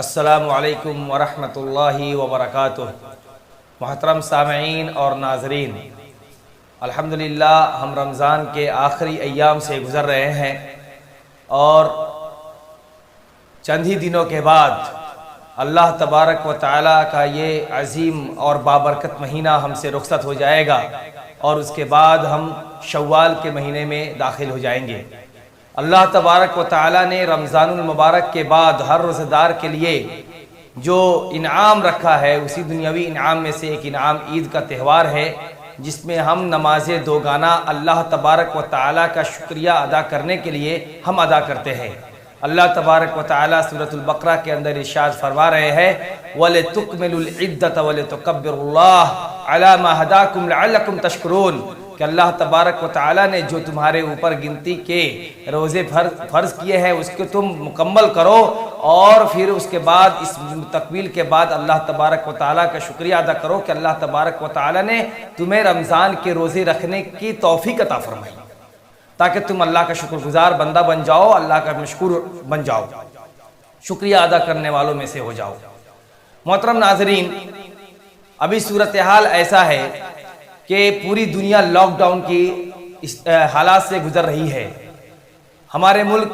السلام علیکم ورحمۃ اللہ وبرکاتہ۔ محترم سامعین اور ناظرین، الحمدللہ ہم رمضان کے آخری ایام سے گزر رہے ہیں اور چند ہی دنوں کے بعد اللہ تبارک و تعالیٰ کا یہ عظیم اور بابرکت مہینہ ہم سے رخصت ہو جائے گا اور اس کے بعد ہم شوال کے مہینے میں داخل ہو جائیں گے۔ اللہ تبارک و تعالیٰ نے رمضان المبارک کے بعد ہر روزہ دار کے لیے جو انعام رکھا ہے، اسی دنیاوی انعام میں سے ایک انعام عید کا تہوار ہے، جس میں ہم نماز دوگانہ اللہ تبارک و تعالیٰ کا شکریہ ادا کرنے کے لیے ہم ادا کرتے ہیں۔ اللہ تبارک و تعالیٰ سورۃ البقرہ کے اندر ارشاد فرما رہے ہیں وَلِتُكْمِلُوا الْعِدَّةَ وَلِتُكَبِّرُوا اللَّهَ عَلَى مَا هَدَاكُمْ لَعَلَّكُمْ تَشْكُرُونَ کہ اللہ تبارک و تعالیٰ نے جو تمہارے اوپر گنتی کے روزے فرض کیے ہیں اس کو تم مکمل کرو، اور پھر اس کے بعد اس تکمیل کے بعد اللہ تبارک و تعالیٰ کا شکریہ ادا کرو کہ اللہ تبارک و تعالیٰ نے تمہیں رمضان کے روزے رکھنے کی توفیق عطا فرمائی تاکہ تم اللہ کا شکر گزار بندہ بن جاؤ، اللہ کا مشکور بن جاؤ، شکریہ ادا کرنے والوں میں سے ہو جاؤ۔ محترم ناظرین، ابھی صورتحال ایسا ہے کہ پوری دنیا لاک ڈاؤن کی حالات سے گزر رہی ہے۔ ہمارے ملک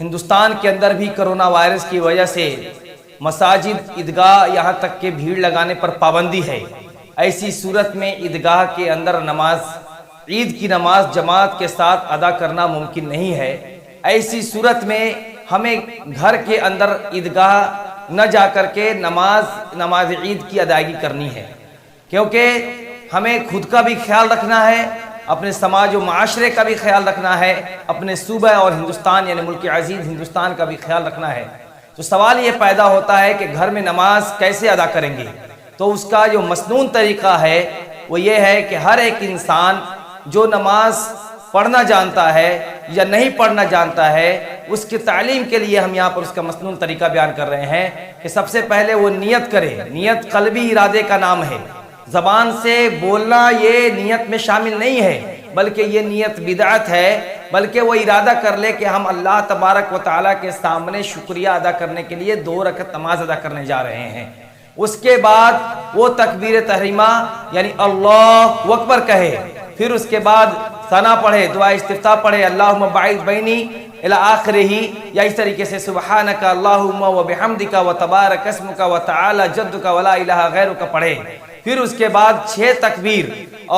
ہندوستان کے اندر بھی کرونا وائرس کی وجہ سے مساجد، عیدگاہ، یہاں تک کہ بھیڑ لگانے پر پابندی ہے۔ ایسی صورت میں عیدگاہ کے اندر عید کی نماز جماعت کے ساتھ ادا کرنا ممکن نہیں ہے۔ ایسی صورت میں ہمیں گھر کے اندر عیدگاہ نہ جا کر کے نماز عید کی ادائیگی کرنی ہے، کیونکہ ہمیں خود کا بھی خیال رکھنا ہے، اپنے سماج و معاشرے کا بھی خیال رکھنا ہے، اپنے صوبہ اور ہندوستان یعنی ملک عزیز ہندوستان کا بھی خیال رکھنا ہے۔ تو سوال یہ پیدا ہوتا ہے کہ گھر میں نماز کیسے ادا کریں گے؟ تو اس کا جو مسنون طریقہ ہے وہ یہ ہے کہ ہر ایک انسان جو نماز پڑھنا جانتا ہے یا نہیں پڑھنا جانتا ہے، اس کی تعلیم کے لیے ہم یہاں پر اس کا مسنون طریقہ بیان کر رہے ہیں کہ سب سے پہلے وہ نیت کرے۔ نیت قلبی ارادے کا نام ہے، زبان سے بولنا یہ نیت میں شامل نہیں ہے، بلکہ یہ نیت بدعت ہے، بلکہ وہ ارادہ کر لے کہ ہم اللہ تبارک و تعالیٰ کے سامنے شکریہ ادا کرنے کے لیے 2 رکعت نماز ادا کرنے جا رہے ہیں۔ اس کے بعد وہ تکبیر تحریمہ یعنی اللہ اکبر کہے، پھر اس کے بعد ثنا پڑھے، دعا استفتاح پڑھے، اللہم باعث بینی الی آخرہ، یا اس طریقے سے سبحانک اللہم وبحمدک وتبارک اسمک وتعالی جدک ولا الہ غیرک پڑھے۔ پھر اس کے بعد 6 تکبیر،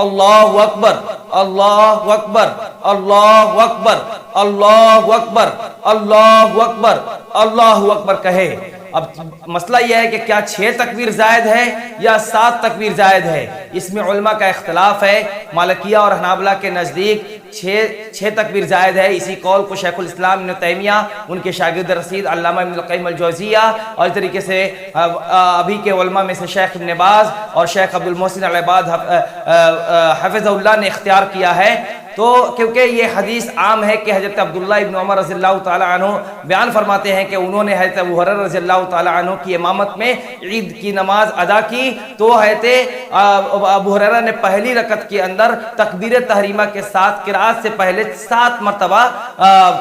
اللہ اکبر، اللہ اکبر، اللہ اکبر، اللہ اکبر، اللہ اکبر، اللہ اکبر کہے۔ اب مسئلہ یہ ہے کہ کیا 6 تکبیر زائد ہے یا 7 تکبیر زائد ہے؟ اس میں علماء کا اختلاف ہے۔ مالکیہ اور حنابلہ کے نزدیک 6 تکبیر زائد ہے۔ اسی قول کو شیخ الاسلام ابن تیمیہ، ان کے شاگرد رسید علامہ ابن القیم الجوزیہ، اور اس طریقے سے ابھی کے علماء میں سے شیخ ابن باز اور شیخ عبد المحسن العباد حفظ اللہ نے اختیار کیا ہے۔ تو کیونکہ یہ حدیث عام ہے کہ حضرت عبداللہ ابن عمر رضی اللہ تعالی عنہ بیان فرماتے ہیں کہ انہوں نے حضرت ابو ہریرہ رضی اللہ تعالی عنہ کی امامت میں عید کی نماز ادا کی، تو حضرت ابو ہریرہ نے پہلی رکعت کے اندر تکبیر تحریمہ کے ساتھ قرات سے پہلے 7 مرتبہ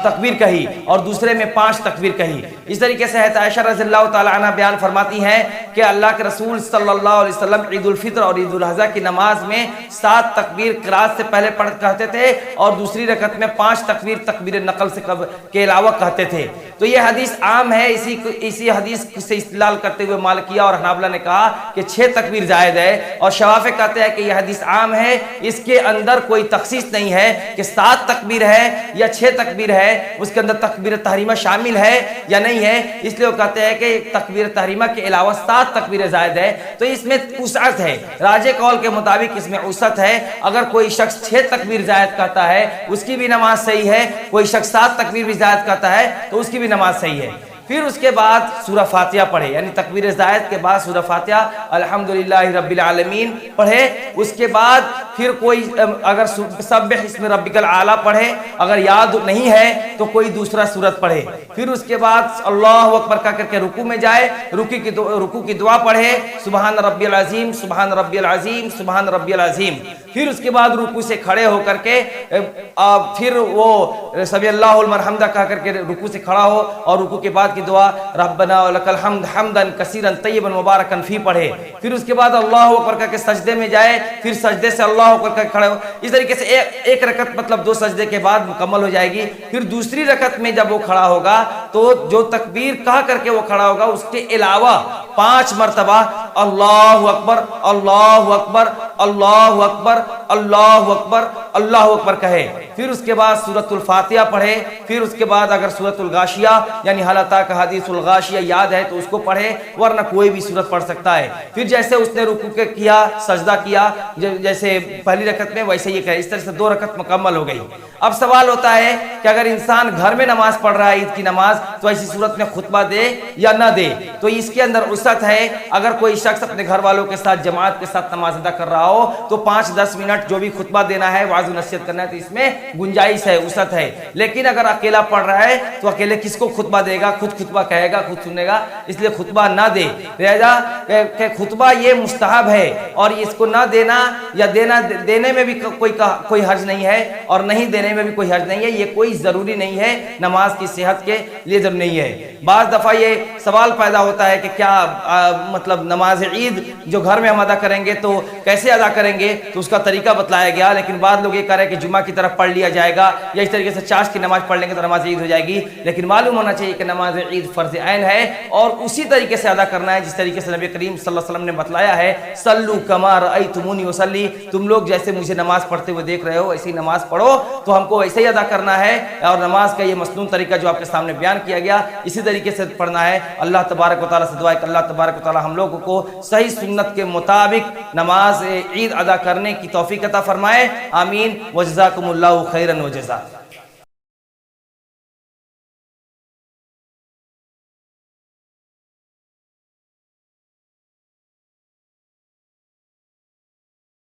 تکبیر کہی اور دوسرے میں 5 تکبیر کہی۔ اس طریقے سے حضرت عائشہ رضی اللہ تعالی عنہ بیان فرماتی ہیں کہ اللہ کے رسول صلی اللہ علیہ وسلم عید الفطر اور عید الاضحیٰ کی نماز میں 7 تکبیر قرات سے پہلے کہتے تھے اور دوسری رکعت میں 5 تکبیر نقل کے علاوہ کہتے تھے۔ تو یہ حدیث عام ہے۔ اسی حدیث سے استدلال کرتے ہوئے مالکیہ اور حنابلہ نے کہا کہ 6 تکبیر زائد ہے، اور شوافع کہتے ہیں کہ یہ حدیث عام ہے، اس کے اندر کوئی تخصیص نہیں ہے کہ 7 تکبیر ہے یا 6 تکبیر ہے، اس کے اندر تکبیر تحریمہ شامل ہے یا نہیں ہے، اس لیے وہ کہتے ہیں کہ تکبیر تحریمہ کے علاوہ 7 تکبیر زائد ہے۔ تو اس میں وسعت ہے، راجح قول کے مطابق اس میں وسعت ہے۔ اگر کوئی شخص 6 تکبیر زائد کہتا ہے اس کی بھی نماز صحیح ہے، کوئی شخص 7 تکبیر بھی زائد کہتا ہے تو اس کی بھی نماز صحیح ہے۔ پھر اس کے بعد سورہ فاتحہ پڑھے، یعنی تکبیر زائد کے بعد سورہ فاتحہ الحمدللہ رب العالمین پڑھے۔ اس کے بعد پھر کوئی اگر سبح اسم ربک الاعلی پڑھے، اگر یاد نہیں ہے تو کوئی دوسرا سورت پڑھے۔ پھر اس کے بعد اللہ اکبر کہہ کر کے رکوع میں جائے، رکوع کی دعا پڑھے، سبحان ربی العظیم، سبحان ربی العظیم، سبحان ربی العظیم۔ پھر اس کے بعد رکوع سے کھڑے ہو کر کے پھر وہ سبح اللہ لمن حمدہ کہہ کر کے رکوع سے کھڑا ہو اور رکوع کے بعد کی کی دعا ربنا ولکل حمد حمدن کثیرن طیبا مبارکن فی پڑھے، پھر اس کے بعد اللہ اکبر کر کے سجدے میں جائے، پھر سجدے سے اللہ اکبر کر کے کھڑے ہو. اس طریقے سے ایک رکعت مطلب 2 سجدے کے بعد مکمل ہو جائے گی. پھر دوسری رکعت میں جب وہ کھڑا ہوگا تو جو تکبیر کہا کر کے وہ کھڑا ہوگا اس کے علاوہ 5 مرتبہ اللہ اکبر اللہ اکبر اللہ اکبر اللہ اکبر اللہ اکبر کہے. پھر اس کے بعد سورۃ الفاتحہ پڑھے. پھر اس کے بعد اگر سورۃ الغاشیہ یعنی حل اتاک حدیث الغاشیہ یاد ہے تو اس کو پڑھے، ورنہ کوئی بھی سورت پڑھ سکتا ہے. پھر جیسے اس نے رکوع کیا سجدہ کیا جیسے پہلی رکعت میں ویسے یہ کہے. اس طرح سے 2 رکعت مکمل ہو گئی. اب سوال ہوتا ہے کہ اگر انسان گھر میں نماز پڑھ رہا ہے عید کی نماز تو ایسی صورت میں خطبہ دے یا نہ دے. تو اس کے اندر رخصت ہے. اگر کوئی شخص اپنے گھر والوں کے ساتھ جماعت کے ساتھ نماز ادا کر رہا ہو تو 5-10 منٹ جو بھی خطبہ دینا ہے واعظ و نصیحت کرنا ہے تو اس میں گنجائش ہے، رخصت ہے. لیکن اگر اکیلا پڑھ رہا ہے تو اکیلے کس کو خطبہ دے گا؟ خود خطبہ کہے گا، خود سنے گا، اس لیے خطبہ نہ دے. لہذا کہ خطبہ یہ مستحب ہے اور اس کو نہ دینا یا دینے میں بھی کوئی حرج نہیں ہے اور نہیں دینے میں بھی کوئی حرج نہیں ہے. یہ کوئی ضروری نہیں ہے، نماز کی صحت کے لیے ضروری نہیں ہے. بعض دفعہ یہ سوال پیدا ہوتا ہے کہ کیا مطلب نماز عید جو گھر میں ہم ادا کریں گے تو کیسے ادا کریں گے؟ تو اس کا طریقہ بتلایا گیا. لیکن بعض لوگ یہ کہہ رہے ہیں کہ جمعہ کی طرف پڑھ لیا جائے گا یا اس طریقے سے چاشت کی نماز پڑھ لیں گے تو نماز عید ہو جائے گی. لیکن معلوم ہونا چاہیے کہ نماز عید فرض عین ہے اور اسی طریقے سے ادا کرنا ہے جس طریقے سے نبی کریم صلی اللہ علیہ وسلم نے بتلایا ہے. صلو کما رأیتمونی اصلی، تم لوگ جیسے مجھے نماز پڑھتے ہوئے دیکھ رہے ہو ایسی نماز پڑھو. تو ہم کو ویسے ہی ادا کرنا ہے اور نماز کا یہ مسنون طریقہ جو آپ کے سامنے بیان کیا گیا اسی طریقے سے پڑھنا ہے. اللہ تبارک و تعالیٰ سے دعا ہے کہ اللہ تبارک و تعالیٰ ہم لوگوں کو صحیح سنت کے مطابق نماز عید ادا کرنے کی توفیق عطا فرمائے. آمین. وجزاکم اللہ خیرا وجزا.